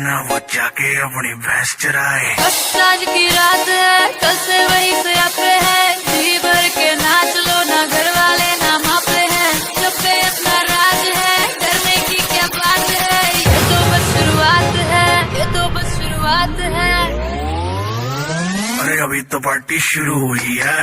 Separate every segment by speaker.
Speaker 1: करना वो जाके अपनी भैंस चराए।
Speaker 2: बस आज की रात है, कल से वही से आपे है, जी भर के नाच लो, ना घर वाले ना मापे हैं, जब पे अपना राज है, डरने की क्या बात है, ये तो बस शुरुआत है, ये तो बस शुरुआत है।
Speaker 1: अरे अभी तो पार्टी शुरू हुई है।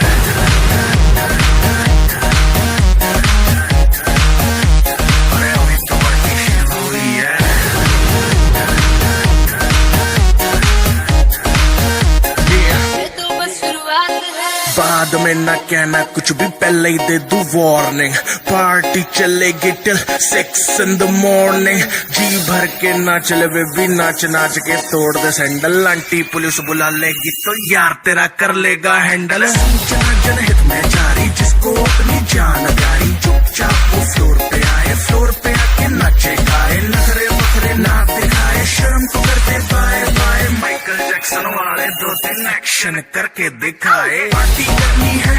Speaker 1: बाद में ना कहना कुछ भी, पहले ही दे दूं वार्निंग। पार्टी चलेगी टिल 6 in the morning। जी भर के नाच ले वे भी, नाच नाच के तोड़ दे सैंडल। आंटी पुलिस बुला लेगी तो यार तेरा कर लेगा हैंडल। जनहित में जारी, जिसको अपनी जान प्यारी, चुपचाप वो फ्लोर पे आए, फ्लोर पे आके नाचे गाए, नखरे मखरे ना दिखाए, शर्म को करते बाय बाय। माइकल जैक्सन वाले 2-3 एक्शन करके दिखाए। पार्टी करनी है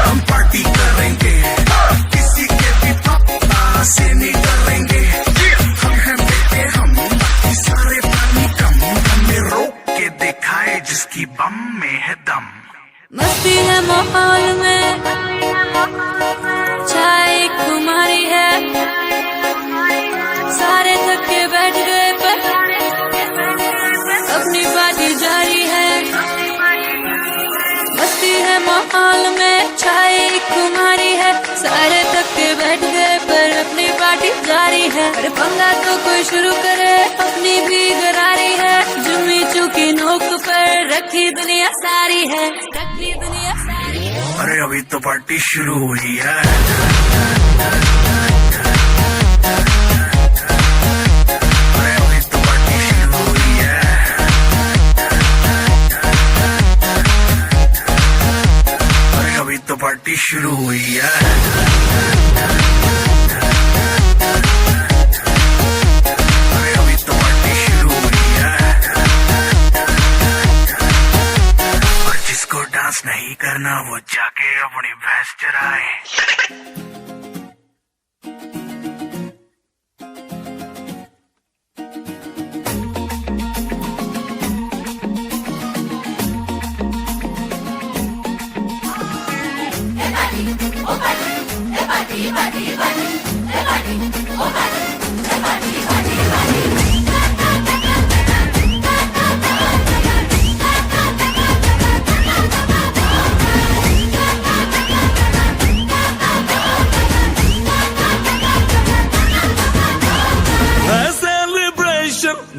Speaker 1: हम पार्टी करेंगे, किसी के भी पापा से नहीं डरेंगे। हम हैं बेटे हम, बाकी सारे पानी कम, हमें रोक के दिखाए जिसकी बम में है दम।
Speaker 2: मस्ती है माहौल में, चाय खुमारी है, सारे थक के बैठ गए पर अपनी पार्टी जारी है। मस्ती है माहौल में, चाय खुमारी है, सारे थक के बैठ गए पर अपनी पार्टी जारी है। अरे पंगा तो कोई शुरू करे, अपनी भी गरारी है, जुम्मी चूकी नोक पर रखी दुनिया सारी है, रखी दुनिया सारी है।
Speaker 1: अरे अभी तो पार्टी शुरू हुई है। अरे अभी तो पार्टी शुरू हुई है। अरे अभी तो पार्टी शुरू हुई है। अरे अभी तो पार्टी शुरू हुई है। और जिसको डांस नहीं करना वो जाके अपनी भैंस चराए।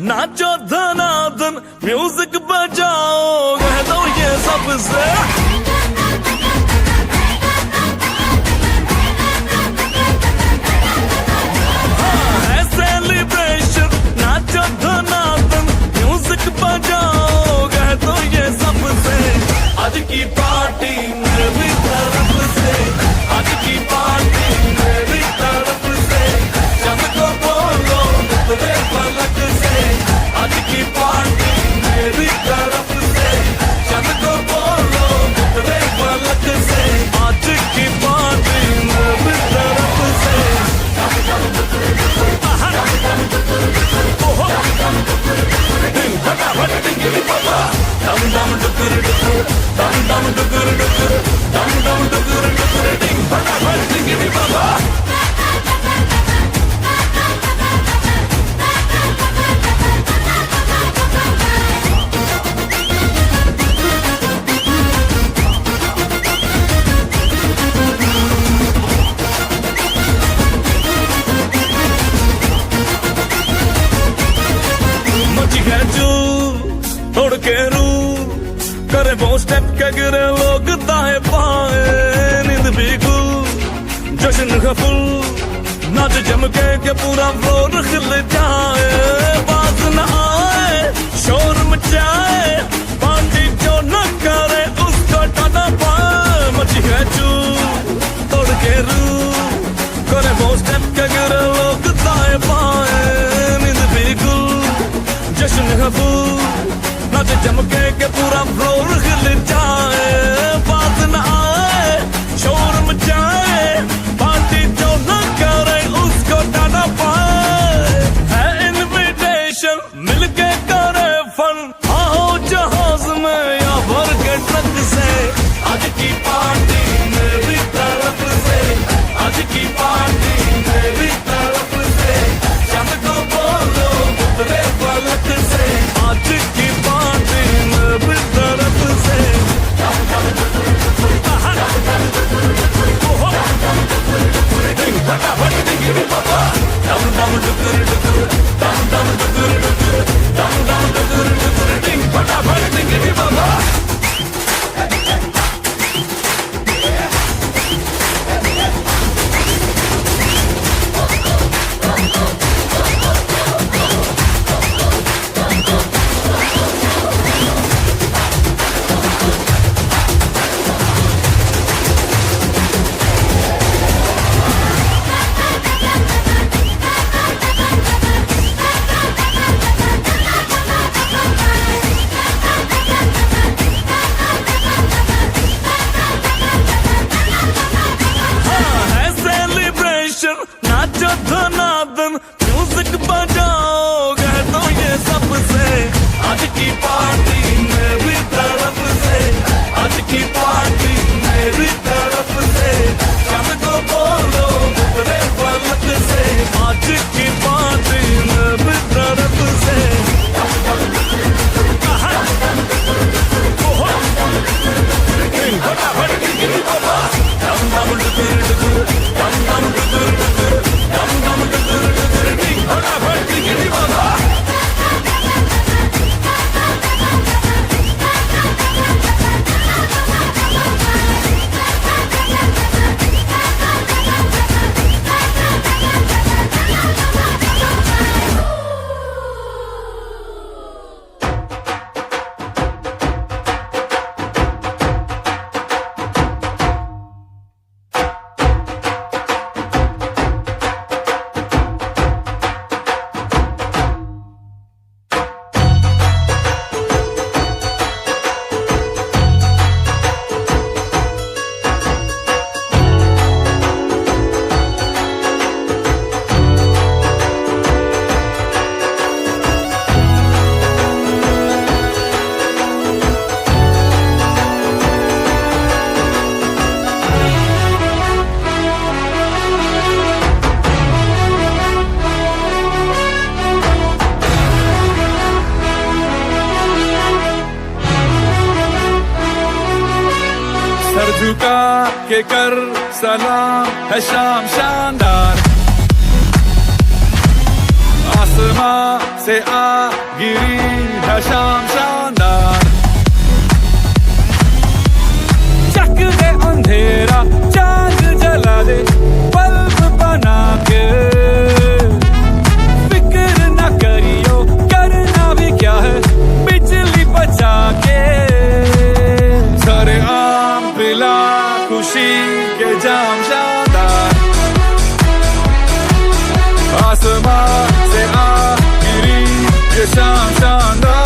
Speaker 3: नाचो धनाधन, म्यूजिक बजाओ, कह दो ये सबसे। है सेलिब्रेशन, नाचो धनाधन, म्यूजिक बजाओ, कह दो ये सबसे। आज की पार्टी मेरी तरफ से, आज की पार्टी मेरी तरफ से, सबको बोलो तेरे पलक से। आज की पार्टी मेरी तरफ से, सबको बोलो तेरे पलक से। आज की पार्टी मेरी तरफ से। दिन फटाफट टिंगिरी पापा, दम दम डुकुर डुकुर, दम दम डुकुर डुकुर, दम दम डुकुर डुकुर, दिन फटाफट टिंगिरी पापा। तोड़ के रू करे वो स्टेप के गिरे लोग दाएं बाएं, नींद भी गुल जश्न का फुल, नाच जम के पूरा फ्लोर खिल जाए। बात न आए शोर मचाए, पार्टी जो न करे उसको टाटा पाए। मची है चू तोड़ के रू करे वो स्टेप के गिरे लोग दाएं बाएं, नींद भी गुल जश्न का फुल, नाच जमके के पूरा फ्लोर हिल जाए। बात न आए शोर मचाए, पार्टी जो न करे उसको टाटा पाए। है इनविटेशन मिलके नाचो धनादन म्यूजिक बजाओ कह दो ये सबसे आज की पार्टी मेरी तरफ से आज की पार्टी मेरी तरफ से सबको बोलो उतरे पलक से आज की पार्टी मेरी तरफ से झुका के कर सलाम है शाम शानदार आसमां से आ गिरी है शाम शानदार चक दे अंधेरा चांद जला दे बल्ब बना के फिक्र न करियो करना भी क्या है बिजली बचा के सारे आम पिला खुशी के जाम शानदार आसमां से आ गिरी ये शाम शानदार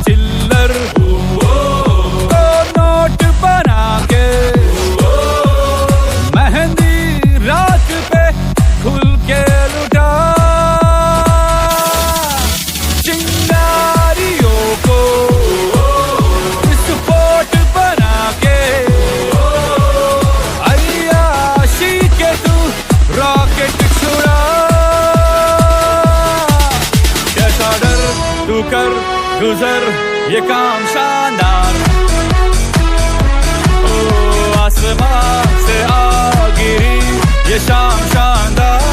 Speaker 3: चिल्लर तो नोट बना के मेहंदी रात पे खुल के लुटा चिंगारियों को विस्फोट बना के अय्याशी के तू रॉकेट छुड़ा कैसा डर तू कर गुजर ये काम शानदार ओ आसमां से आ गिरी ये शाम शानदार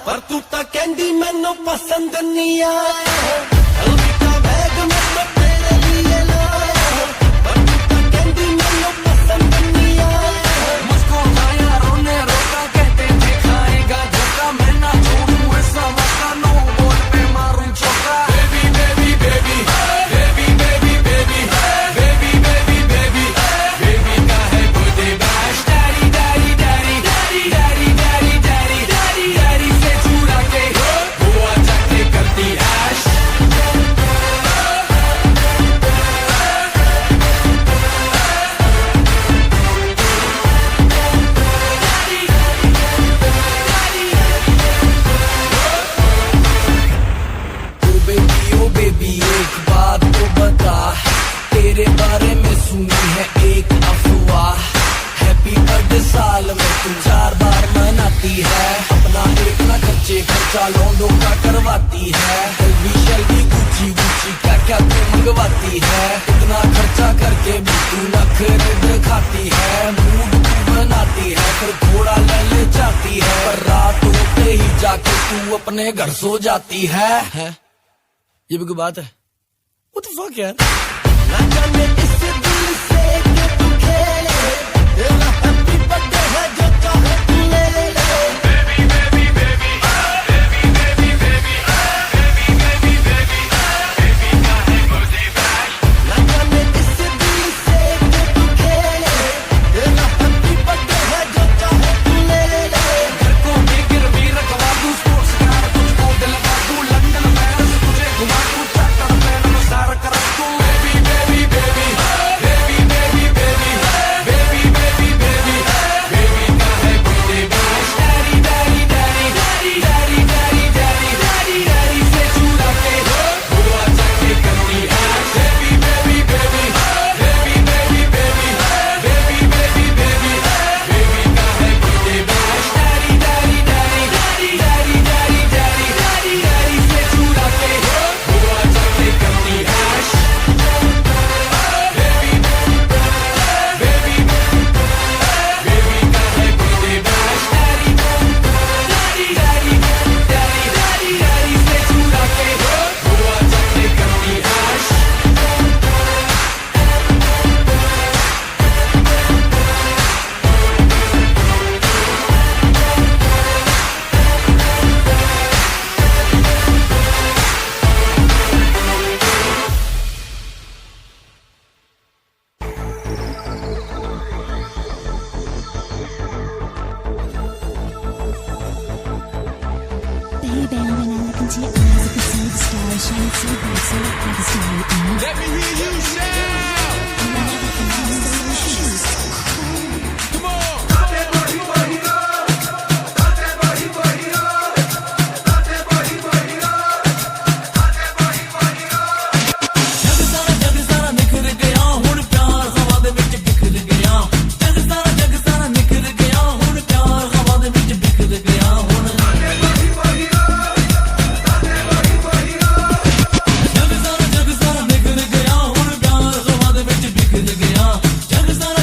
Speaker 4: पर तू तो कैंडी मैनू पसंद नहीं आया हल्दी का बैग मैं तो तेरे लिए लाया पर तू तो कैंडी मैनू पसंद नहीं आया
Speaker 5: मुझको यारों ने रोका कहते थे खाएगा धोखा मैं ना छोड़ूं ऐसा मौका नो बॉल पे मारूं चौका
Speaker 4: baby baby baby baby baby baby baby baby baby baby का है birthday bash daddy daddy daddy daddy daddy daddy daddy daddy से चुरा के गोवा जाके करती ऐश
Speaker 5: ओ बेबी एक बात तो बता तेरे बारे में सुनी है एक अफवाह हैप्पी बर्थडे साल में तू 4 बार मनाती है अपना एक ना खर्चा लौंडों का करवाती है शेल्वी गुची गुची क्या क्या तू मंगवाती है इतना खर्चा करके भी तू नखरे दिखाती है मूड तू बनाती है फिर थोड़ा ले जाती है पर रात होते ही जाके तू अपने घर सो जाती है ये भी कोई बात है What the fuck यार
Speaker 4: ना जाने इस दिल से कि तू खेले तेरा हैप्पी बर्थडे है जो चाहे तू ले ले baby baby baby baby baby baby baby baby baby का है बर्थडे बैश ना जाने इस दिल से कि तू खेले तेरा हैप्पी बर्थडे है जो चाहे तू ले ले
Speaker 5: घर को मैं गिरवी रखवा दूं स्पोर्ट्स कार तुझको दिलवा दूं लंदन पेरिस तुझे घुमा दूं चार्टर प्लेन में सारा करा दूं
Speaker 4: baby baby baby baby baby baby baby baby baby baby का है birthday bash daddy daddy daddy daddy daddy daddy daddy daddy से चुरा के गोवा जाके करती ऐश baby baby baby baby baby baby baby baby baby baby का है birthday bash daddy daddy daddy daddy daddy daddy daddy daddy से चुरा के गोवा जाके करती ऐश बेबी बेबी बेबी का है birthday bash daddy daddy daddy daddy daddy daddy से चुरा के गोवा जाके करती ऐश
Speaker 6: Baby, when I look into your eyes, I can see the stars shining so bright, so like the story.
Speaker 3: Let me hear you shout. Come on.
Speaker 5: जग सारा निखर गया हुण प्यार हवा दे विच बिखर गया जग सारा निखर गया हुण प्यार हवा दे विच बिखर गया हुण जग सारा निखर गया हुण प्यार हवा दे विच बिखर गया जग सारा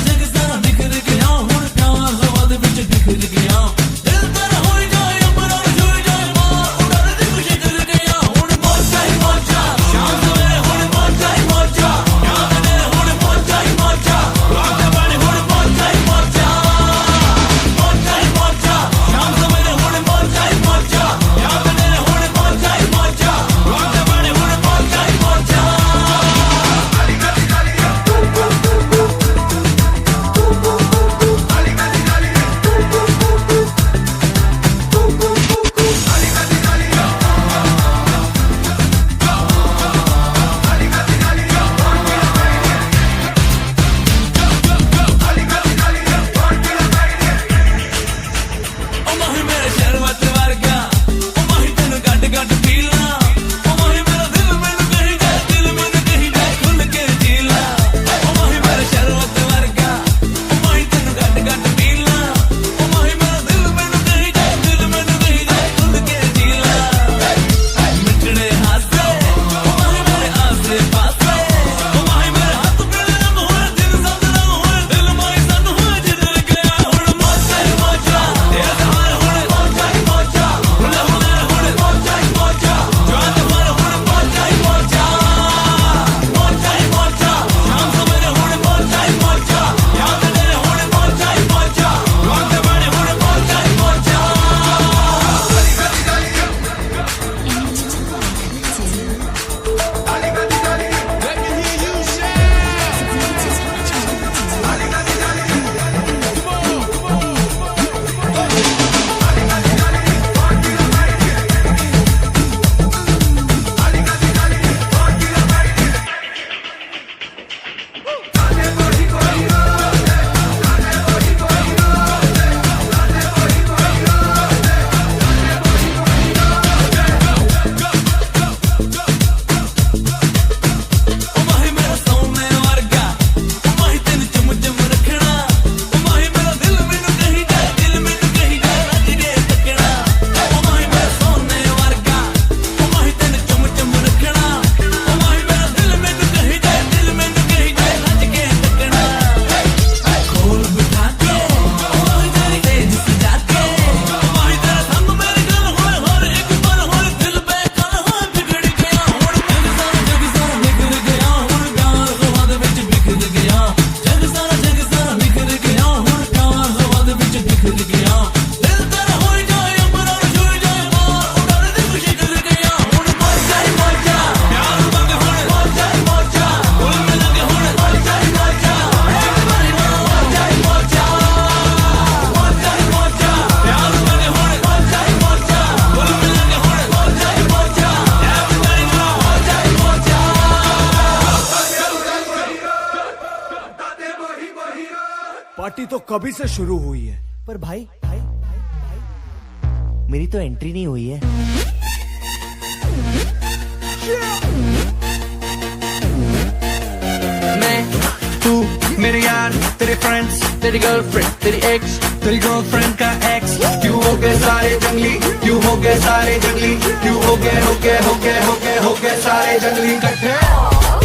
Speaker 7: तो कभी से शुरू हुई है।
Speaker 8: पर भाई मेरी तो एंट्री नहीं हुई है।
Speaker 5: मैं तू मेरे यार तेरे फ्रेंड्स तेरी गर्लफ्रेंड तेरी एक्स तेरी गर्लफ्रेंड का एक्स क्यों हो गए सारे जंगली क्यों हो गए सारे जंगली क्यों हो गए सारे जंगली इकट्ठे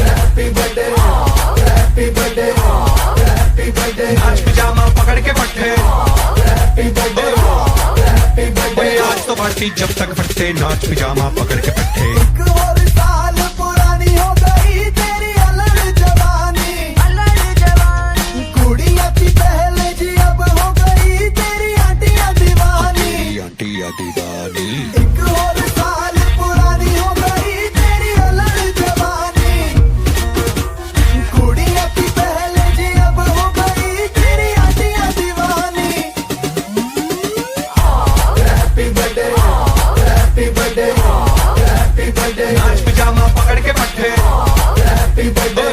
Speaker 5: happy birthday happy birthday happy birthday आज पिजामा पकड़ के पट्टे हैप्पी बर्थडे हैप्पी बर्थडे आज तो पार्टी जब तक फटते नाच पिजामा पकड़ के पट्टे
Speaker 9: एक और साल पुरानी हो गई तेरी अलग जवानी कुड़िया थी पहले जी अब हो गई तेरी आंटियां दीवानी
Speaker 5: आंटियां दीवानी
Speaker 9: एक और साल पुरानी हो गई तेरी अलग जवानी कुड़िया थी पहले जी अब हो गई तेरी आंटियां दीवानी happy birthday happy birthday happy birthday
Speaker 5: नाच पिजामा पकड़ के पट्टे
Speaker 9: हैप्पी बर्थडे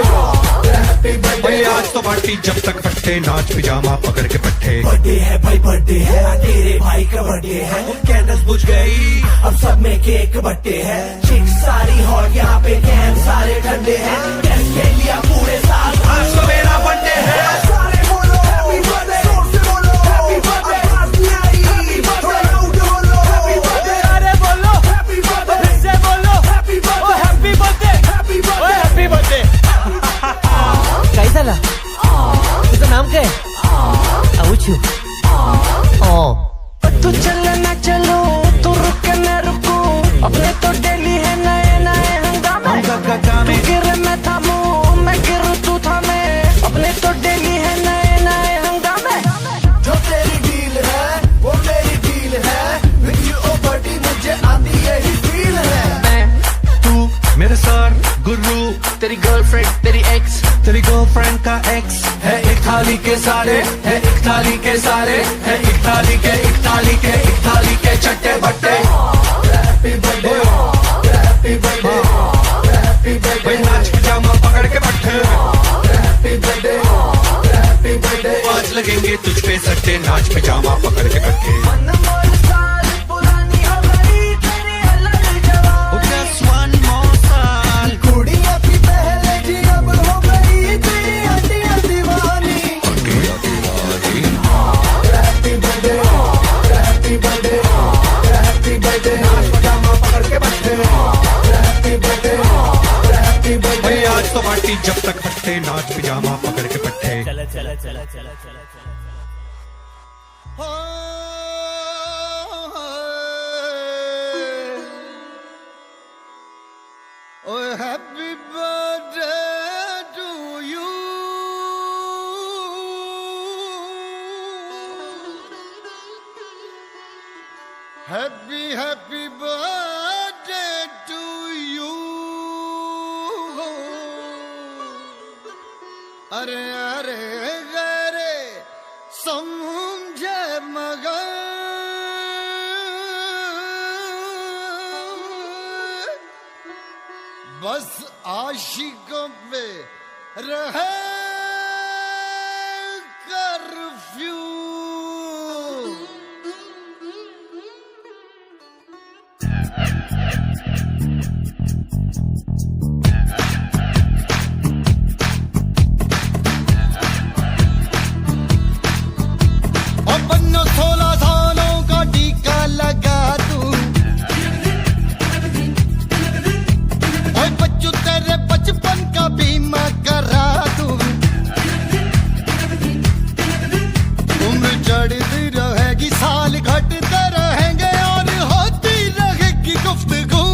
Speaker 9: हैप्पी बर्थडे
Speaker 5: आज तो पार्टी जब तक फटते नाच पिजामा पकड़ के पट्टे
Speaker 9: बर्थडे है भाई बर्थडे है तेरे भाई का बर्थडे है कैंडल्स बुझ गई अब सब में केक बट्टे है चिक सारी हॉट यहाँ पे कैन सारे ठंडे हैं कैश ले लिया पूरे साल
Speaker 5: आज तो मेरा बर्थडे है
Speaker 9: सारे बोलो हैप्पी बर्थडे जोर से बोलो हैप्पी बर्थडे आवाज नहीं आई थोड़ा लाउड बोलो हैप्पी बर्थडे
Speaker 8: अरे बोलो
Speaker 9: हैप्पी बर्थडे
Speaker 8: फिर से बोलो
Speaker 9: happy birthday
Speaker 8: happy birthday
Speaker 9: happy birthday
Speaker 8: happy birthday कैसा ला इसका नाम क्या है आउचू
Speaker 5: तू चले ना चलो तू रुके ना रुको अपने तो डेली है नए नए हंगामे तू गिरे मैं थामूं मैं गिरूं तू थामे अपने तो डेली है नए नए हंगामे
Speaker 9: जो तेरी डील है वो मेरी डील है विद यू ओ बडी मुझे आती यही फील है
Speaker 5: मैं तू मेरे सर गुरु तेरी गर्लफ्रेंड तेरी एक्स तेरी गर्लफ्रेंड का एक्स है एक थाली के सारे है एक थाली के सारे है एक थाली के एक थाली के एक थाली के चट्टे बट्टे
Speaker 9: happy birthday happy birthday happy birthday
Speaker 5: नाच पिजामा पकड़ के पट्टे
Speaker 9: हैप्पी बर्थडे हैप्पी बर्थडे
Speaker 5: आज लगेंगे तुझ पे सट्टे नाच पिजामा पकड़ के पट्टे
Speaker 9: पुरानी हो गई तेरी अलग जवानी
Speaker 5: Just one more साल
Speaker 9: कुड़िया थी पहले जी अब हो गई तेरी आंटियां दीवानी happy birthday happy birthday happy birthday नाच पजामा पकड़ के बैठे हैप्पी बर्थडे हैप्पी बर्थडे
Speaker 5: आज तो पार्टी जब तक फटते नाच पिजामा पकड़ के पट्टे
Speaker 8: चला
Speaker 9: Oh, happy birthday to you. Happy birthday to you. अरे अरे गरे समझे मगर बस आशिकों पे रहे कर्फ्यू और बन्नो 16 सालों का टीका लगा दूं और बच्चों तेरे बचपन का बीमा करा दूं उम्र चढ़ती रहेगी साल घटते रहेंगे और होती रहेगी गुफ्तगू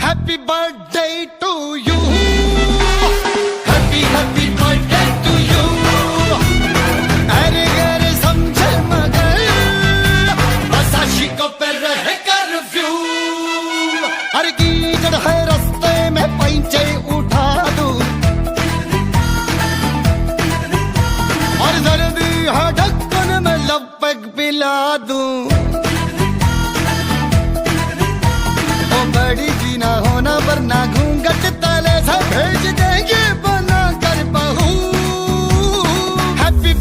Speaker 9: happy birthday to you happy birthday to you अरे गरे समझे मगर बस आशिकों पे रहे कर्फ्यू अरे कीचड़ है रास्ते में पैंचे उठा दूं और जल्दी है ढक्कन में लपक पिला दूं ओ बड़ी जी ना होना वरना घूंघट तले से भेज देंगे बना कर बहू हैप्पी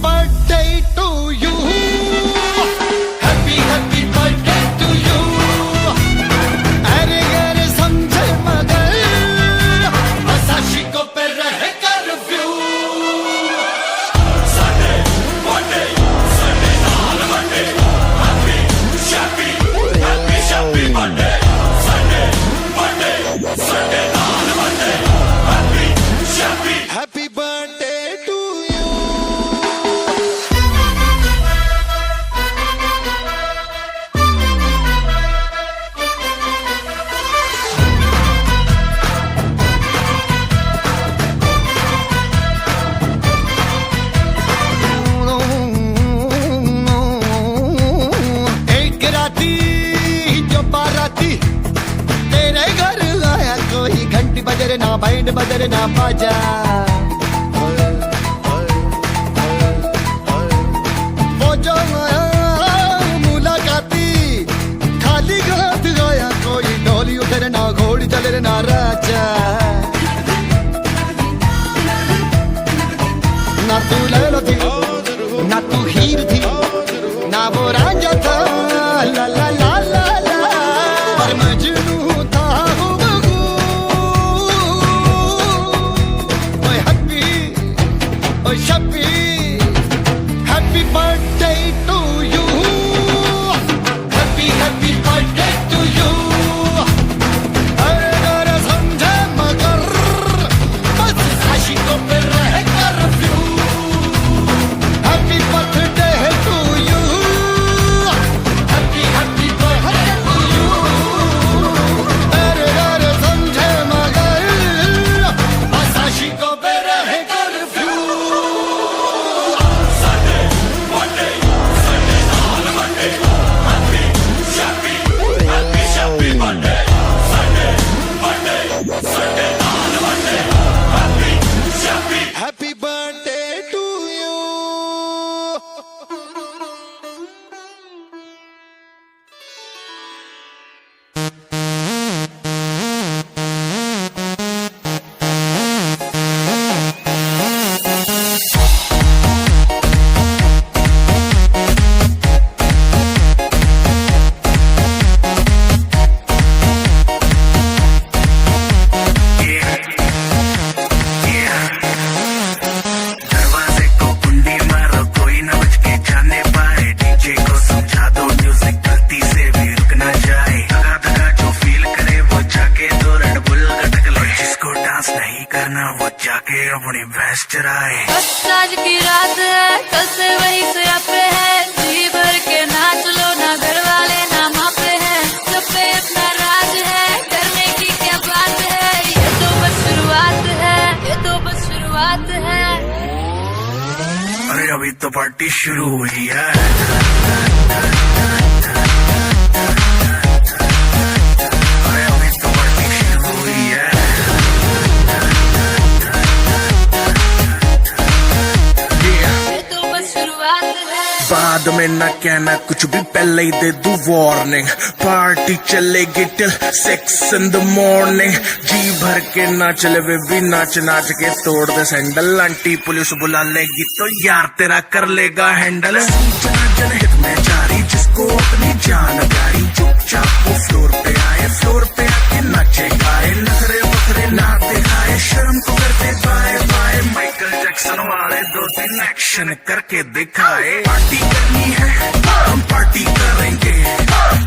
Speaker 9: तेरे ना बैंड बजरे ना बाजा वो जो मुलाकाती खाली हाथ गया कोई डोली उधर ना घोड़ी चले ना राजा ना तू लैला थी ना तू हीर थी ना वो रांझा था ला ला ला ला ला पर मजनू था ओए हैप्पी ओए शप्पी happy birthday to you happy happy birthday to you अरे समझे मगर बस आशिकों पे रह curfew happy birthday to you happy happy birthday to you अरे समझे मगर बस आशिकों पे रह curfew happy birthday to you
Speaker 1: दरवाजे को कुंडी मारो कोई न बच के जाने पाए डीजे को समझा दो म्यूजिक गलती से भी रुक ना जाए धगा धगा जो फील करे वो जाके दो रेड बुल गटक ले जिसको डांस नहीं करना वो जाके अपनी भैंस चराए
Speaker 2: बस आज की रात है कल से वही से पे है जी भर के नाच लो ना घर वाले ना मापे हैं सब पे अपना राज है करने की क्या बात है ये तो बस शुरुआत है ये तो बस शुरुआत है
Speaker 1: अरे अभी तो पार्टी शुरू हुई है अरे अभी तो पार्टी शुरू हुई है
Speaker 2: ये तो बस शुरुआत है
Speaker 1: बाद में ना कहना कुछ भी पहले ही दे दूं वार्निंग पार्टी चलेगी टिल 6 in the morning जी भर के ना चले वे भी नाच नाच के तोड़ दे सैंडल आंटी पुलिस बुला लेगी तो यार तेरा कर लेगा हैंडल सूचना जनहित में जारी जिसको अपनी जान प्यारी चुपचाप वो फ्लोर पे आए फ्लोर पे आके नाचे गाए नखरे बखरे ना दिखाए शर्म को करते बाय बाय माइकल जैक्सन वाले 2-3 एक्शन करके दिखाए पार्टी करनी है हम पार्टी करेंगे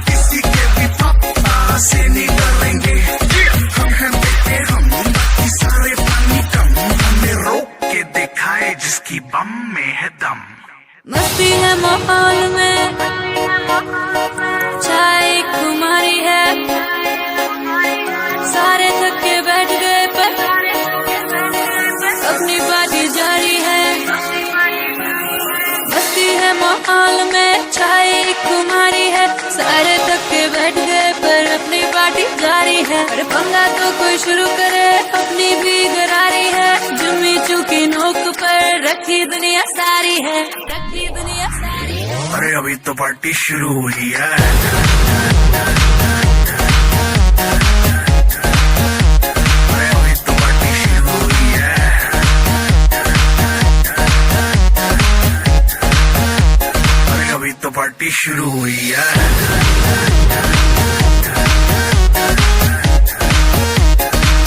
Speaker 1: किसी के भी पापा से नहीं डरेंगे हम हैं बेटे हम बाकी सारे पानी कम हमें रोक के दिखाए जिसकी बम में है दम
Speaker 2: मस्ती है माहौल में चाय खुमारी है सारे थक के बैठ गए पर अपनी पार्टी जारी है मस्ती है माहौल में चाय खुमारी है सारे थक के बैठ गए पर अपनी पार्टी जारी है अरे पंगा तो कोई शुरू करे अपनी भी गरारी है जुम्मी चूकी नोक पर रखी दुनिया सारी है रखी दुनिया सारी है
Speaker 1: अरे अभी तो पार्टी शुरू हुई है अरे अभी तो पार्टी शुरू हुई है अरे अभी तो पार्टी शुरू हुई है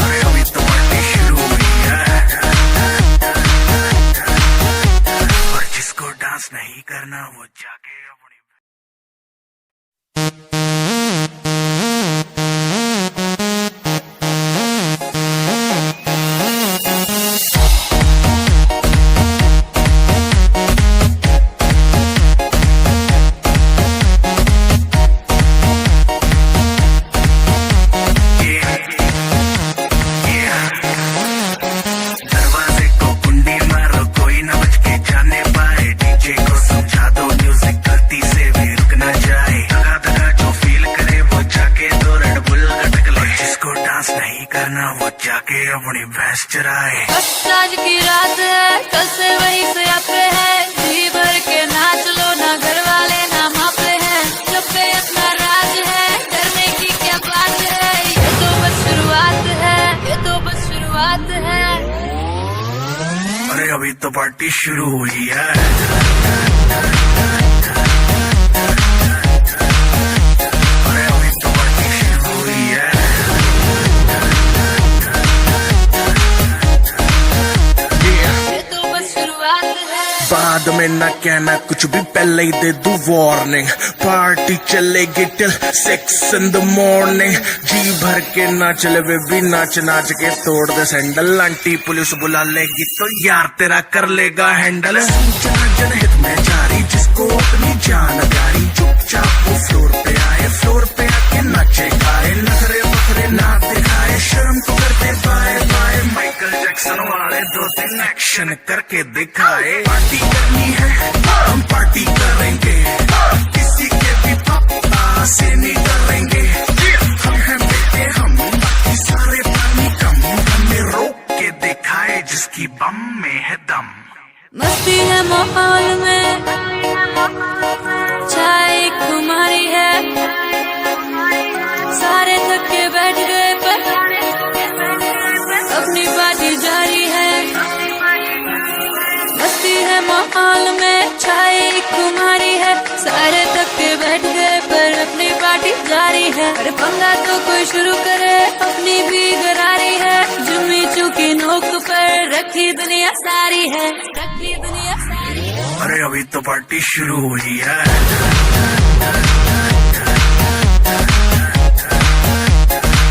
Speaker 1: अरे अभी तो पार्टी शुरू हुई है और जिसको डांस नहीं करना वो जाके अपनी दरवाजे को कुंडी मारो कोई न बच के जाने पाए डीजे को समझा दो म्यूजिक गलती से भी रुक ना जाए धगा धगा जो अपनी भैंस चराए।
Speaker 2: बस आज की रात है, कल से वही से पे है, जी भर के नाच लो, ना घर वाले ना मापे हैं, सब पे अपना राज है, करने की क्या बात है, ये तो बस शुरुआत है, ये तो बस शुरुआत है।
Speaker 1: अरे अभी तो पार्टी शुरू हुई है। अरे अभी तो पार्टी शुरू हुई है।
Speaker 2: ये तो बस शुरुआत है।
Speaker 1: बाद में ना कहना कुछ भी, पहले ही दे दूं वार्निंग। पार्टी चलेगी टिल 6 in the morning। जी भर के नाच ले बेबी, नाच नाच के तोड़ दे सैंडल। आंटी पुलिस बुला लेगी तो यार तेरा कर लेगा हैंडल। जनहित में जारी, जिसको अपनी जान प्यारी, चुपचाप वो फ्लोर पे आए, फ्लोर पे आके नाचे गाए, नखरे बखरे ना दिखाए, शर्म तो करते बाय बाय। माइकल जैक्सन वाले 2-3 एक्शन करके दिखाए। पार्टी करनी है हम पार्टी करेंगे, किसी के भी पापा से नहीं डरेंगे। हम हैं बेटे हम, बाकी सारे पानी कम, हमें रोक के दिखाए जिसकी बम में है दम।
Speaker 2: मस्ती है माहौल में, चाय खुमारी है, सारे थक के बैठ गए पर अपनी पार्टी जारी है। मस्ती है माहौल में, चाय खुमारी है, सारे थक के बैठ गए पर अपनी पार्टी जारी है। अरे पंगा तो कोई शुरू करे, अपनी भी गरारी है, जुम्मी चूकी नोक पर रखी दुनिया सारी है, रखी दुनिया सारी है।
Speaker 1: अरे अभी तो पार्टी शुरू हुई है।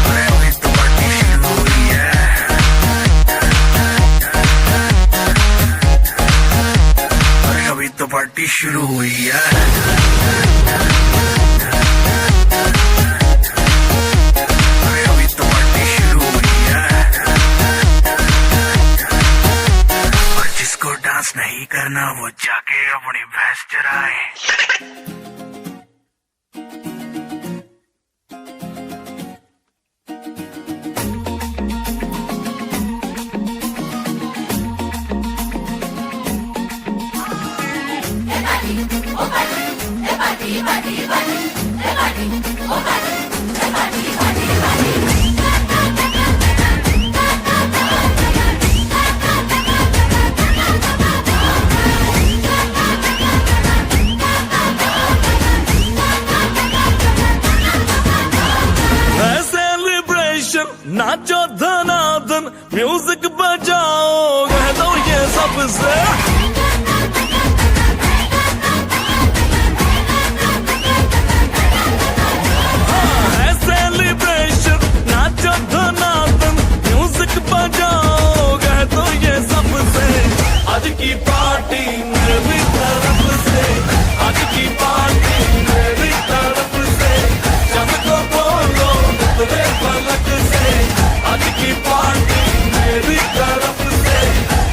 Speaker 1: अरे अभी तो पार्टी शुरू हुई है। अरे अभी तो पार्टी शुरू हुई है। अरे अभी तो पार्टी शुरू हुई है। और जिसको डांस नहीं करना वो जाके अपनी भैंस चराए।
Speaker 3: नाचो धनाधन, म्यूजिक बजाओ, कह दो ये सबसे। है सेलिब्रेशन, नाचो धनाधन, म्यूजिक बजाओ, कह दो ये सबसे। आज की पार्टी मेरी तरफ से, आज की पार्टी मेरी तरफ से, जब को बोलो तेरे पलक से। आज की पार्टी मेरी तरफ से,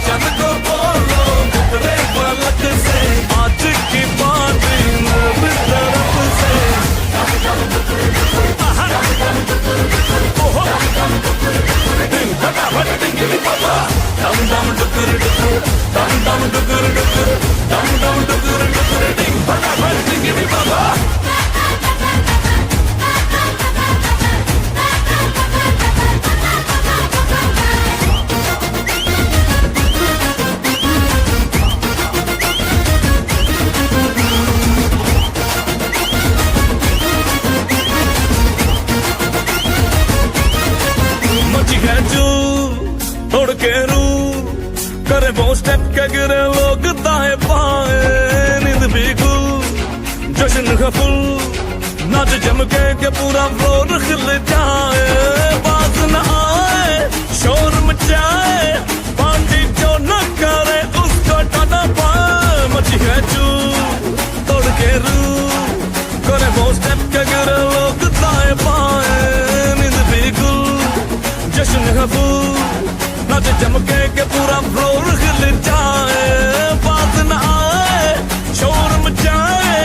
Speaker 3: जब को बोलो तेरे पलक से। आज की पार्टी मेरी तरफ से। ओहो दिन फटाफट टिंगी पापा, दम दम डुकर डुकर, दम दम डुकर डुकर, दम दम डुकर डुकर, दिन फटाफट टिंगी पापा। तोड़ के रू करे वो स्टेप के गिरे लोग दाएं बाएं, नींद भी गुल जश्न का फुल, नाच जम के पूरा फ्लोर खिल जाए। बात न आए शोर मचाए, पार्टी जो न करे उसको टाटा पाए। मची है चू तोड़ के रू करे वो स्टेप के गिरे लोग दाएं बाएं, नींद भी गुल जश्न का फुल, नाच जमके के पूरा फ्लोर हिल जाए। बात न आए शोर मचाए,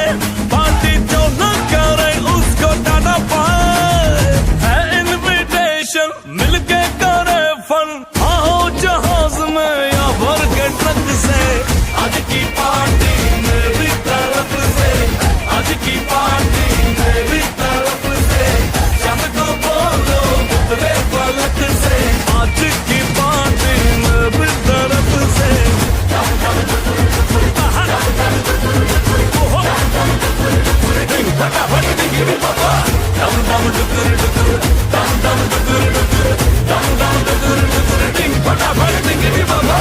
Speaker 3: पार्टी जो न करे उसको टाटा पाए। है इनविटेशन मिलके करे फन, फटाफट डिंगी बाबा डम डम डुकुर डुकुर डम डम डुकुर डुकुर डम डम डुकुर डुकुर डिंग फटाफट डिंगी बाबा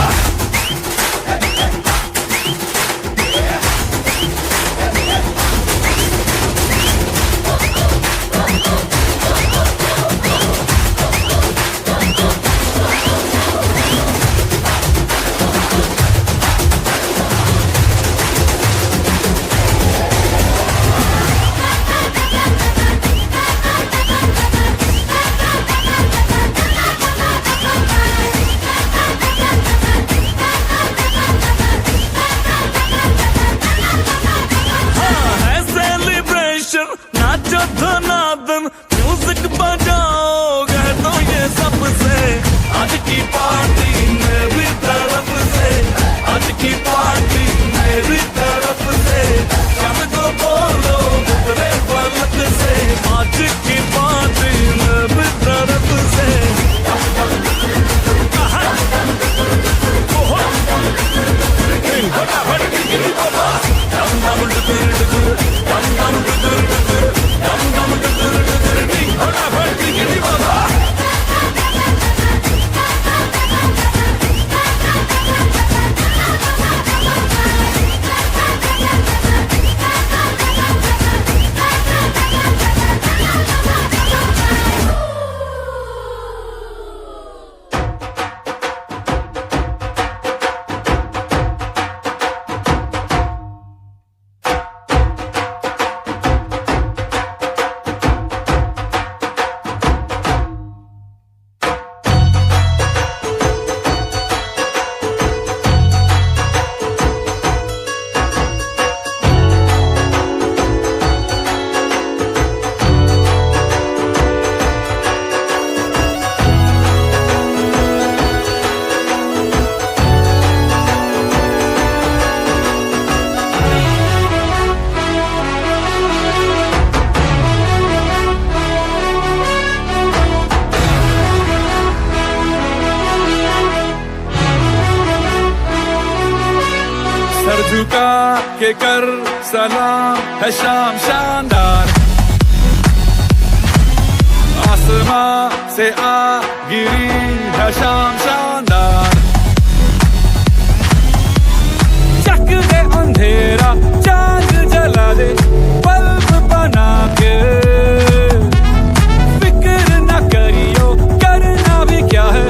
Speaker 3: नाचो धनादन म्यूजिक बजाओगे तो ये सबसे आज की पार्टी मेरी तरफ से आज की पार्टी मेरी तरफ से शाम को बोलो उतरे पलक से आज की पार्टी मेरी तरफ से फटाफट बाबा डम डम डुकुर डुकुर डम डम डुकुर डुकुर डम डम डुकुर डुकुर डिंग फटाफट डिंगी बाबा सर झुका के कर सलाम है शाम शानदार आसमां से आ गिरी है शाम शानदार चक दे अंधेरा चांद जला दे बल्ब बना के फिक्र न करियो करना भी क्या है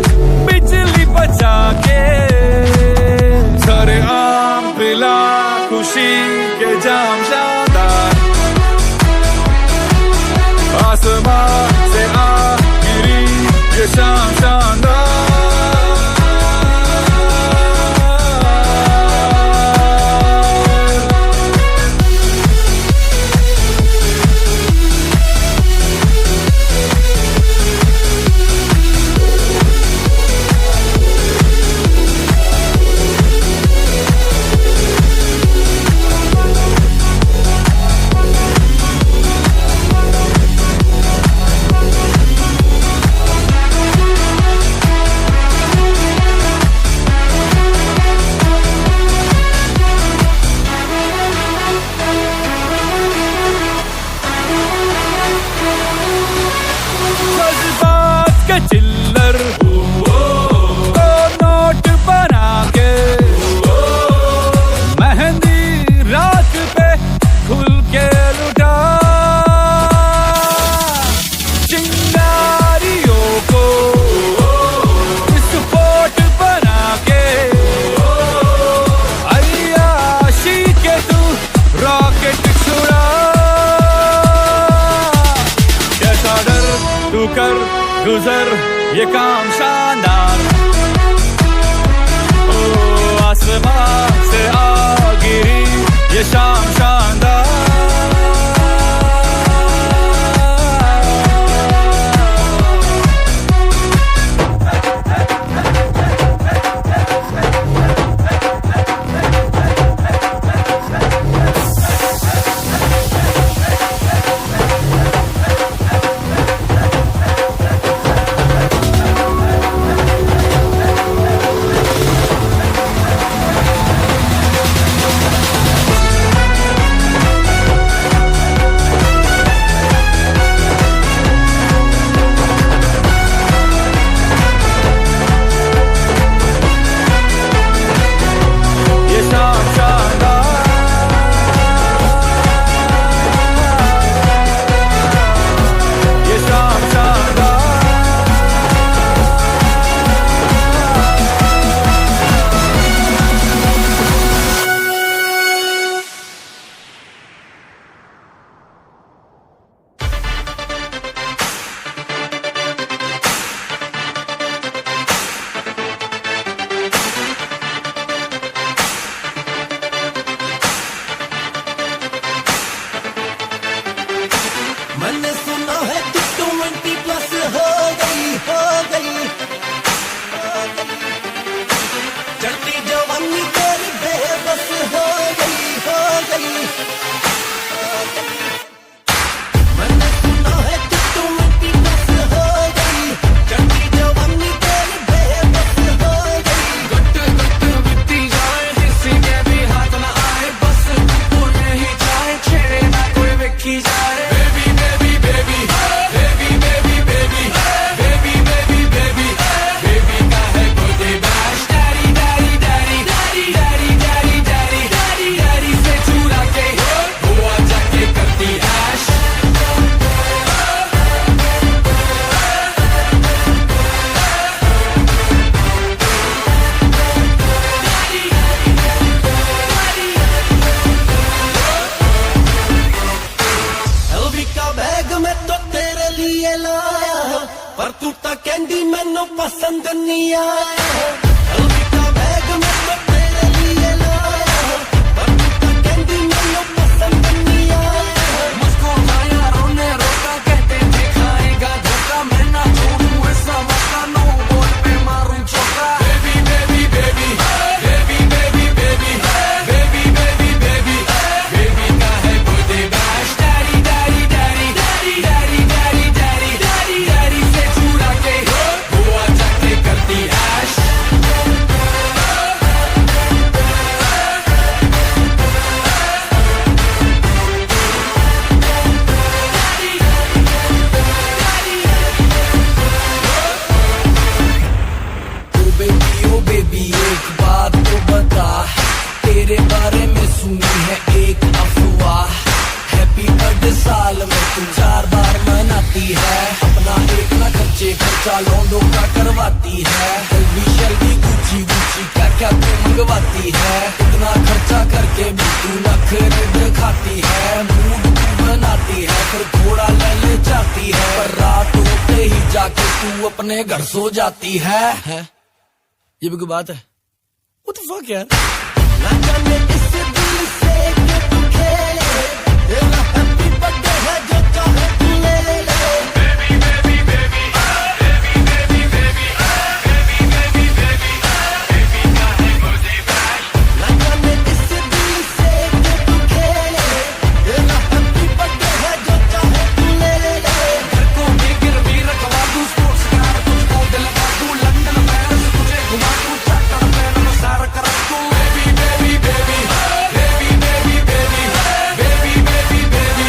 Speaker 3: बिजली बचा के सारे आम पिला खुशी के जाम शानदार आसमां से आ गिरी ये शाम शानदार चिल्लर तो नोट बना के मेहंदी रात पे खुल के लुटा चिंगारियों को विस्फोट बना के अय्याशी के तू रॉकेट छुड़ा कैसा डर तू कर गुजर ये काम शानदार ओ आसमां से आ गिरी ये शाम शानदार
Speaker 5: 20+ हो गई चलती जवानी तेरी बेबस हो गई मैंने सुना है कि तू 20+ हो गई चलती जवानी तेरी बेबस हो गई
Speaker 4: गट बीती जाए किसी के भी हाथ ना आए बस तू नहीं जाए छेड़े ना कोई वेखी जाए पर तू तो कहंदी मैनू पसंद नहीं आया अलविदा बैग मैं तो तेरे लिए लाया पर तू तो कहंदी मैनू पसंद नहीं आया मुझको यारों ने रोका कहते थे खाएगा धोखा मैं ना छोड़ूं ऐसा मौका नो बोल पे मारूं चौका baby baby baby baby baby baby baby baby baby baby का है birthday bash daddy daddy daddy daddy daddy daddy daddy daddy daddy से चुरा के गोवा जाके करती ऐश ओ बेबी एक बात तो बता तेरे बारे में सुनी है एक अफवाह हैप्पी बर्थडे साल में तू 4 बार मनाती है अपना एक ना खर्चे खर्चा लौंडों का करवाती है शल्दी गुची गुची क्या क्या तू मंगवाती है इतना खर्चा करके भी तू नखरे दिखाती है मूड तू बनाती है फिर थोड़ा ले जाती है पर रात होते ही जाके तू अपने घर सो जाती है ये भी कोई बात है What the fuck यार ना जाने इस दिल से कि तू खेले तेरा हैप्पी बर्थडे है जो चाहे तू ले ले baby baby baby baby baby baby baby baby baby baby का है बर्थडे बैश ना जाने इस दिल से कि तू खेले तेरा हैप्पी बर्थडे है जो चाहे तू ले ले घर को भी गिरवी रखवा दूं स्पोर्ट्स कार तुझको दिलवा दूं लंदन पेरिस तुझे घुमा दूं चार्टर प्लेन में सारा कर दूं baby baby baby baby baby baby baby baby baby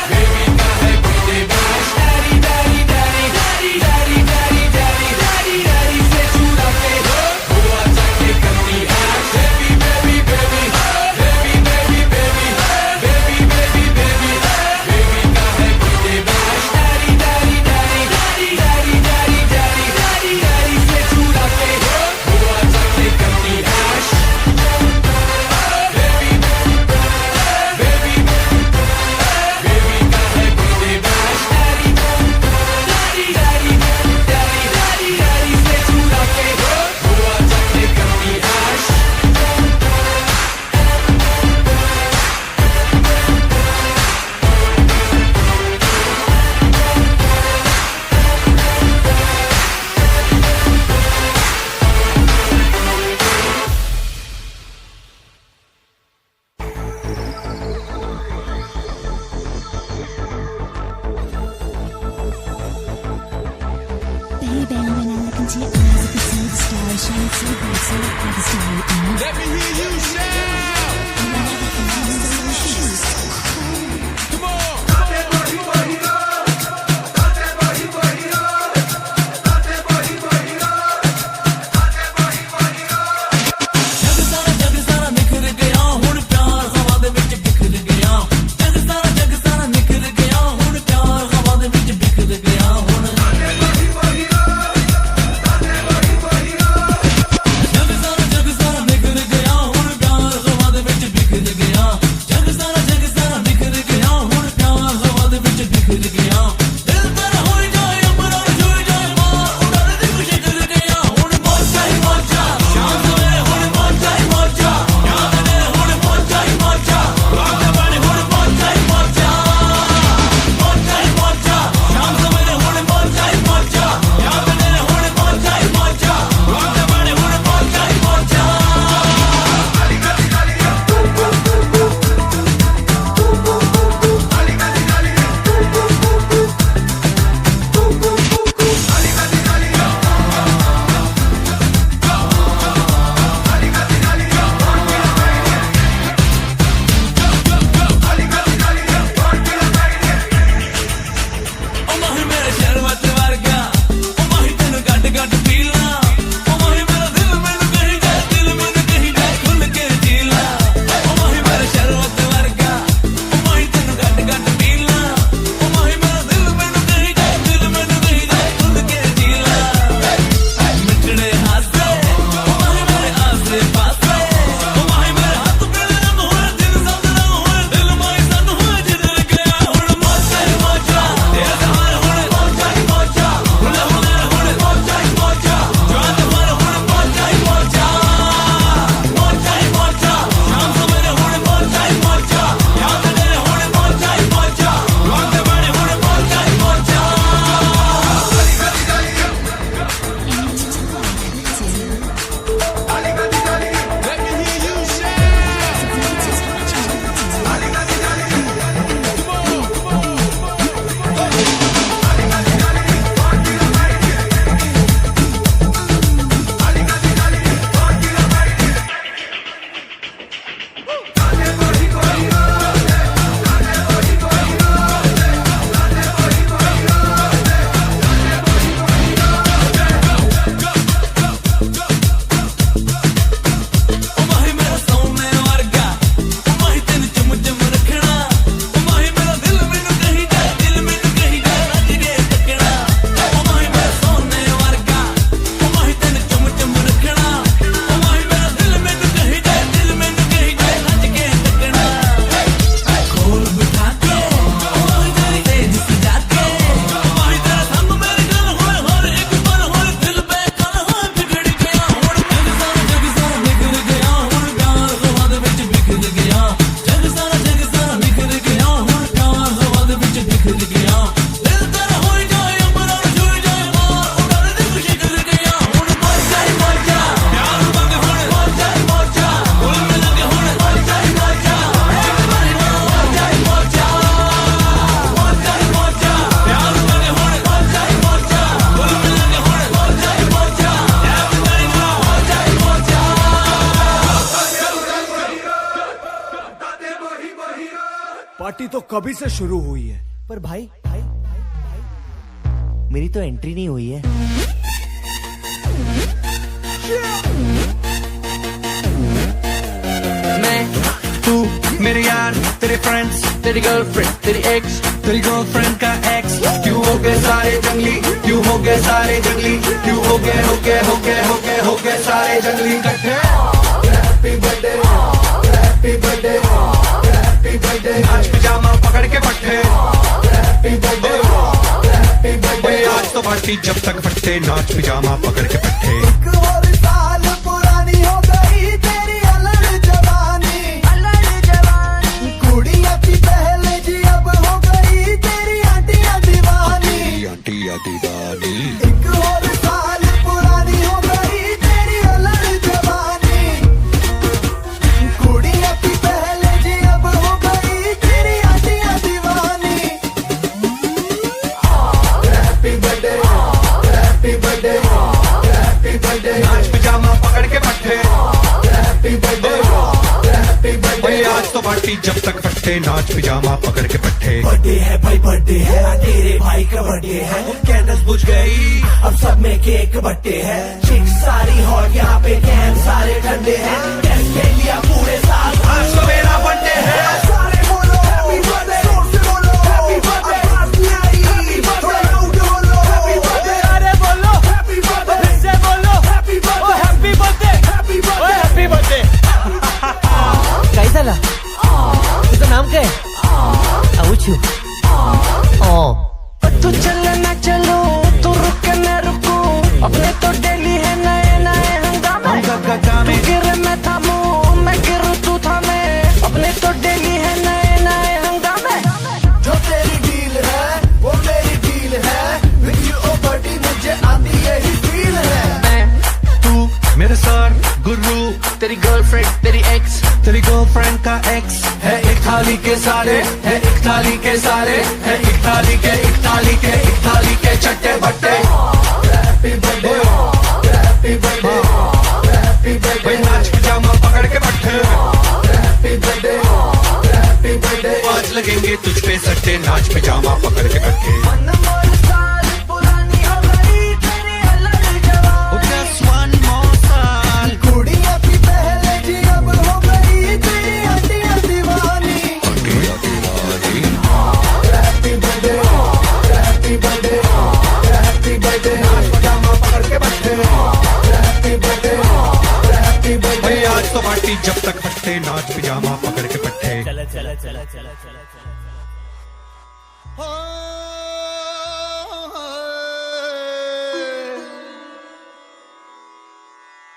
Speaker 4: baby का है birthday bash daddy daddy daddy daddy daddy daddy daddy daddy से चुरा के गोवा जाके करती ऐश baby baby baby baby baby baby baby baby baby baby का है birthday bash daddy daddy daddy daddy daddy daddy daddy daddy से चुरा के गोवा जाके करती ऐश बेबी बेबी बेबी का है birthday bash daddy daddy daddy daddy daddy daddy से चुरा के गोवा जाके करती ऐश
Speaker 6: Baby, when I look into your eyes, I can see the stars shine so bright, so like a starry
Speaker 4: Let me hear you shout come on जग सारा निखर गया हुण प्यार हवा दे विच बिखर गया जग सारा निखर गया हुण प्यार हवा दे विच बिखर गया हुण जग सारा निखर गया हुण प्यार हवा दे विच बिखर गया
Speaker 1: तो कभी से शुरू हुई है।
Speaker 8: पर भाई भाई भाई भाई मेरी तो एंट्री नहीं हुई है।
Speaker 5: मैं तू मेरे यार तेरे फ्रेंड्स तेरी गर्लफ्रेंड तेरी एक्स तेरी गर्लफ्रेंड का एक्स क्यों हो गए सारे जंगली क्यों हो गए सारे जंगली क्यों हो गए हो गए हो गए हो गए हो गए सारे जंगली इकट्ठे happy birthday happy birthday happy birthday आज पिजामा पकड़ के पट्टे हैप्पी बर्थडे हैप्पी बर्थडे आज तो पार्टी जब तक फट्टे नाच पिजामा पकड़ के पट्टे
Speaker 9: एक और साल पुरानी हो गई तेरी अलग जवानी कुड़िया की पहले जी अब हो गई तेरी आंटियां दीवानी
Speaker 3: आंटिया दीवानी
Speaker 9: एक और साल पुरानी हो गई तेरी अलग जवानी कुड़िया की पहले जी अब हो गई तेरी आंटियां दीवानी happy birthday happy birthday happy birthday
Speaker 5: नाच पिजामा पकड़ के पट्टे
Speaker 9: हैप्पी बर्थडे हैप्पी बर्थडे
Speaker 5: आज तो पार्टी जब तक फट्टे नाच पिजामा पकड़ के पट्टे
Speaker 9: बर्थडे है भाई बर्थडे है तेरे भाई का बर्थडे है कैंडल्स बुझ गई अब सब में केक बट्टे है चिक्स सारी हॉट यहाँ पे कैन सारे ठंडे हैं कैश ले लिया पूरे साल
Speaker 5: आज तो मेरा बर्थडे है
Speaker 9: सारे बोलो हैप्पी बर्थडे जोर से बोलो हैप्पी बर्थडे हैप्पी बर्थडे बोलो हैप्पी बर्थडे
Speaker 8: अरे बोलो
Speaker 9: हैप्पी बर्थडे
Speaker 8: से बोलो
Speaker 9: happy birthday
Speaker 8: happy birthday
Speaker 9: happy birthday
Speaker 8: happy birthday कैसा ला इसका नाम क्या है आउचू
Speaker 5: तू चले ना चलो तू रुके ना रुको अपने तो डेली है नए नए हंगामे तू गिरे मैं थामू मैं गिरूं तू थामे अपने तो डेली है नए नए हंगामे
Speaker 9: जो तेरी डील है वो मेरी डील है विद यू ओ बडी मुझे आती यही फील है
Speaker 5: मैं तू मेरे सर गुरु तेरी गर्लफ्रेंड तेरी एक्स तेरी गर्लफ्रेंड का एक्स है एक थाली के सारे है एक थाली के सारे है एक थाली के एक थाली के एक थाली के चट्टे बट्टे
Speaker 9: happy birthday happy birthday happy birthday
Speaker 5: नाच पिजामा पकड़ के पट्टे
Speaker 9: हैप्पी बर्थडे हैप्पी बर्थडे
Speaker 5: आज लगेंगे तुझ पे सट्टे नाच पिजामा पकड़ के पट्टे Just one more साल
Speaker 9: कुड़िया की पहले जी अब हो गई तेरी आंटियां दीवानी happy birthday happy birthday happy birthday
Speaker 5: नाच पिजामा पकड़ के पट्टे
Speaker 9: हैप्पी बर्थडे हैप्पी बर्थडे
Speaker 5: आज तो पार्टी जब तक फट्टे नाच पिजामा पकड़ के पट्टे
Speaker 8: चला चला चला चला चला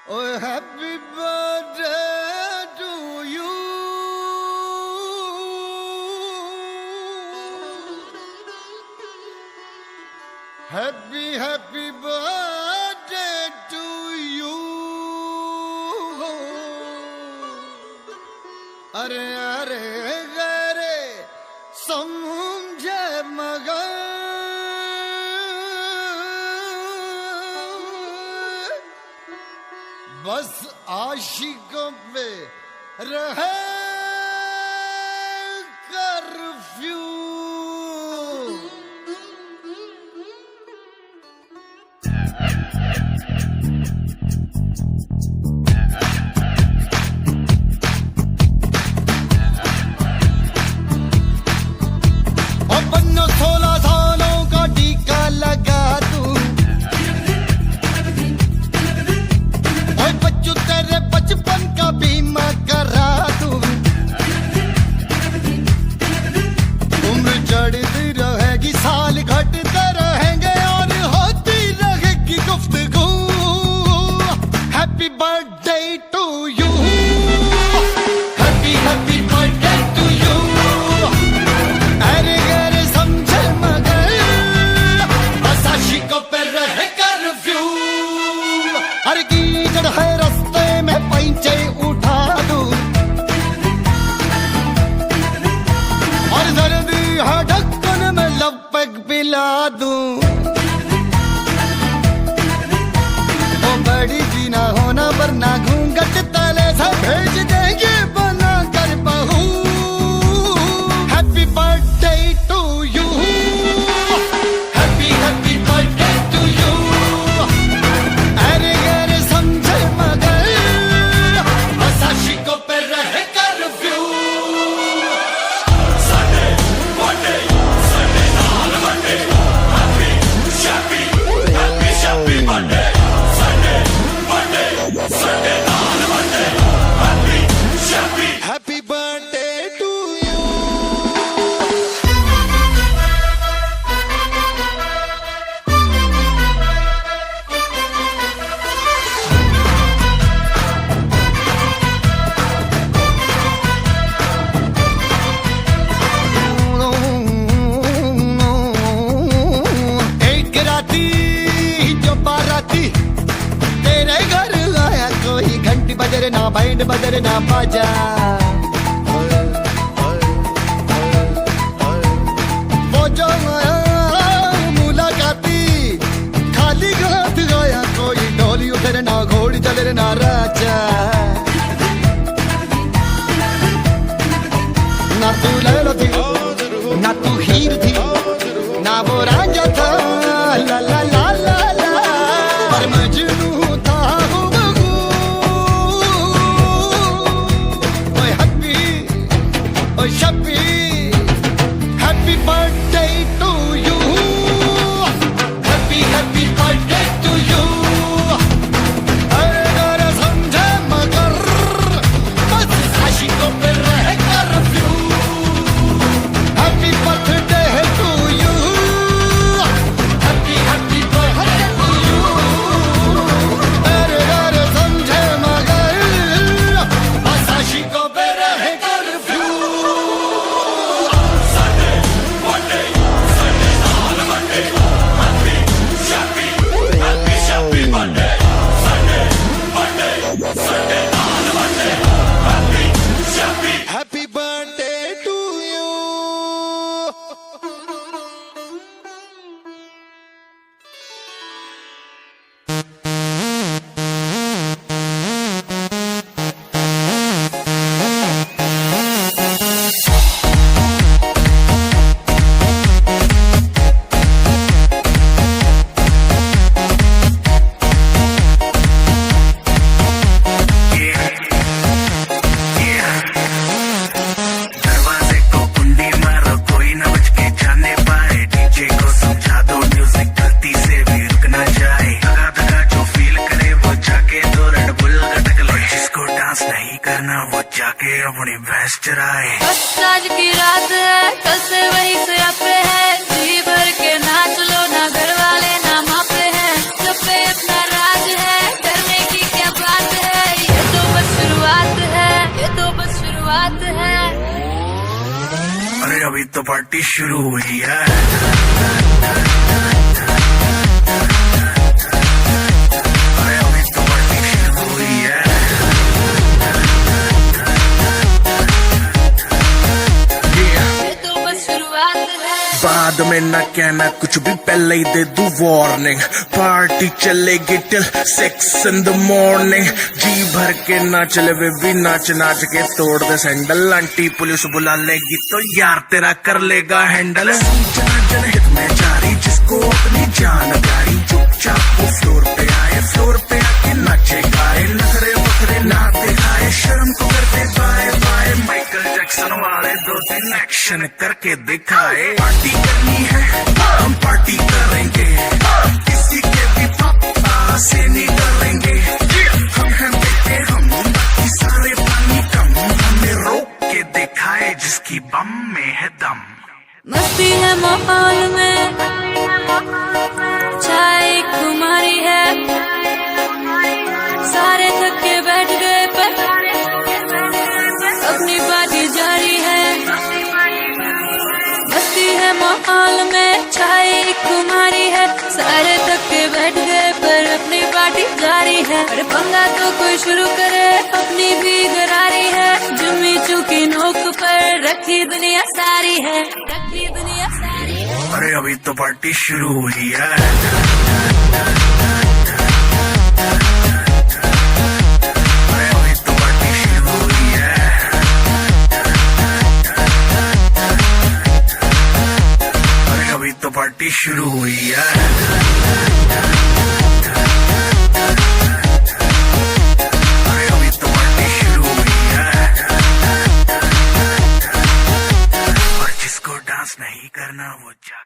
Speaker 9: Oh, happy birthday to you. Happy, happy birthday to you. अरे अरे गरे समझे मगर बस आशिकों पे रहे कर्फ्यू अपन 16 सालों का टीका लगा दूं और बच्चों तेरे बचपन का बीमा करा दूं बैंड बजर ना बाजा वो जो आया मुलाकाती खाली हाथ आया कोई डोली उधर ना घोड़ी चले ना राजा ना तू लैला थी ना तू हीर थी ना वो रांझा था ला ला ला ला ला पर मजनू था हुबहू ओए हैप्पी ओए शप्पी happy birthday to you happy happy birthday to you अरे अरे समझे मगर बस आशिकों पे रह curfew happy birthday to you happy happy birthday to you अरे अरे समझे मगर बस आशिकों पे रह curfew Happy birthday to you.
Speaker 1: दरवाजे को कुंडी मारो कोई न बच के जाने पाए डीजे को समझा दो म्यूजिक गलती से भी रुक ना जाए धगा धगा जो फील करे वो जाके दो रेड बुल गटक ले जिसको डांस नहीं करना वो जाके अपनी भैंस चराए
Speaker 2: बस आज की रात है कल से वही से अपने है जी भर के नाच लो ना घर वाले ना मापे हैं सब पे अपना राज है करने की क्या बात है ये तो बस शुरुआत है ये तो बस शुरुआत है
Speaker 1: अरे अभी तो पार्टी शुरू हुई है अरे अभी तो पार्टी शुरू हुई है
Speaker 2: ये तो बस शुरुआत है
Speaker 1: बाद में ना कहना कुछ भी पहले ही दे दूं वार्निंग पार्टी चलेगी टिल 6 in the morning जी भर के नाच ले वे भी नाच नाच के तोड़ दे सैंडल आंटी पुलिस बुला लेगी तो यार तेरा कर लेगा हैंडल जनहित में जारी जिसको अपनी जान प्यारी चुपचाप वो फ्लोर पे आए फ्लोर पे आके नाचे गाए नखरे वखरे ना दिखाए शर्म को करते बाय बाय माइकल जैक्सन वाले 2-3 एक्शन करके दिखाए पार्टी करनी है हम पार्टी करेंगे किसी के भी पापा से नहीं डरेंगे हम हैं बेटे हम बाकी सारे पानी कम हमें रोक के दिखाए जिसकी बम में है दम
Speaker 2: मस्ती है माहौल में चाय कुमारी है सारे थक के बैठ गए पर अपनी पार्टी जारी है मस्ती है माहौल में चाय कुमारी है सारे थक के बैठ गए पर अपनी पार्टी जारी है अरे पंगा तो कोई शुरू करे अपनी भी गरारी है जुम्मी चूकी नोक पर रखी दुनिया सारी है रखी दुनिया सारी है
Speaker 1: अरे अभी तो पार्टी शुरू हुई है अरे अभी तो पार्टी शुरू हुई है अरे अभी तो पार्टी शुरू हुई है अरे अभी तो पार्टी शुरू हुई है और जिसको डांस नहीं करना वो जा